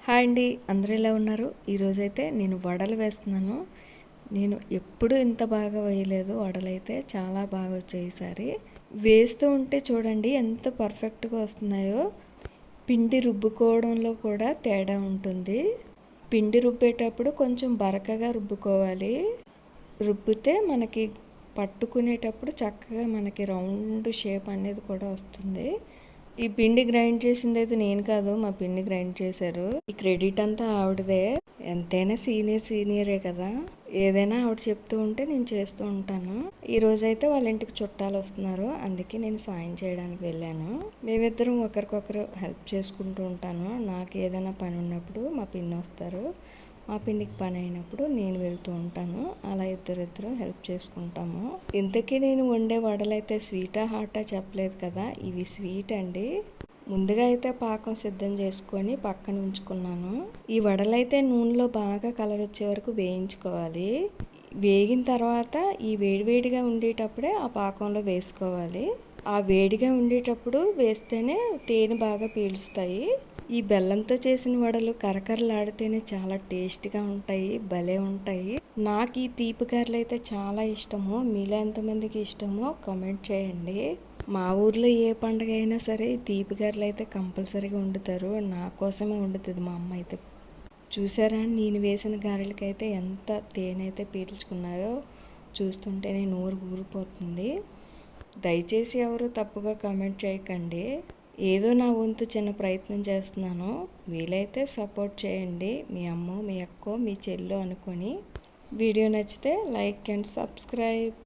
Hi అండి, అందరూ ఎలా ఉన్నారు? ఈరోజైతే నేను వడలు వేస్తున్నాను. నేను ఎప్పుడు ఇంత బాగా వేయలేదు. వడలైతే చాలా బాగా వచ్చాయి ఈసారి. వేస్తూ ఉంటే చూడండి ఎంత పర్ఫెక్ట్గా వస్తున్నాయో. పిండి రుబ్బుకోవడంలో కూడా తేడా ఉంటుంది. పిండి రుబ్బేటప్పుడు కొంచెం బరకగా రుబ్బుకోవాలి. రుబ్బితే మనకి పట్టుకునేటప్పుడు చక్కగా మనకి రౌండ్ షేప్ అనేది కూడా వస్తుంది. ఈ పిండి గ్రైండ్ చేసింది అయితే నేను కాదు, మా పిండి గ్రైండ్ చేశారు. ఈ క్రెడిట్ అంతా ఆవిడదే. ఎంతైనా సీనియరే కదా, ఏదైనా ఆవిడ చెప్తూ ఉంటే నేను చేస్తూ ఉంటాను. ఈ రోజైతే వాళ్ళ ఇంటికి చుట్టాలు వస్తున్నారు, అందుకే నేను సాయం చేయడానికి వెళ్ళాను. మేమిద్దరం ఒకరికొకరు హెల్ప్ చేసుకుంటూ ఉంటాను. నాకు ఏదైనా పని ఉన్నప్పుడు మా పిన్ని వస్తారు, మా పిండికి పని అయినప్పుడు నేను వెళ్తూ ఉంటాను. అలా ఇద్దరు హెల్ప్ చేసుకుంటాము. ఇంతకీ నేను వండే వడలైతే స్వీటా హాటా చెప్పలేదు కదా, ఇవి స్వీట్ అండి. ముందుగా అయితే పాకం సిద్ధం చేసుకొని పక్కన ఉంచుకున్నాను. ఈ వడలైతే నూనెలో బాగా కలర్ వచ్చే వరకు వేయించుకోవాలి. వేగిన తర్వాత ఈ వేడివేడిగా ఉండేటప్పుడే ఆ పాకంలో వేసుకోవాలి. ఆ వేడిగా ఉండేటప్పుడు వేస్తేనే తేనె బాగా పీలుస్తాయి. ఈ బెల్లంతో చేసిన వడలు కరకరలాడితేనే చాలా టేస్ట్గా ఉంటాయి, భలే ఉంటాయి. నాకు ఈ తీపి గారెలు అయితే చాలా ఇష్టము. మీలో ఎంతమందికి ఇష్టమో కామెంట్ చేయండి. మా ఊర్లో ఏ పండుగ అయినా సరే తీపి గారెలు అయితే కంపల్సరీగా వండుతారు. నా కోసమే వండుతుంది మా అమ్మ అయితే. చూసారా, నేను వేసిన గారెలకైతే ఎంత తేనె అయితే పీల్చుకున్నాయో. చూస్తుంటేనే నోరు ఊరిపోతుంది. దయచేసి ఎవరు తప్పుగా కామెంట్ చేయకండి. ఏదో నా వంతు చిన్న ప్రయత్నం చేస్తున్నాను. వీలైతే సపోర్ట్ చేయండి. మీ అమ్మో, మీ అక్కో, మీ చెల్లో అనుకొని. వీడియో నచ్చితే లైక్ అండ్ సబ్స్క్రైబ్.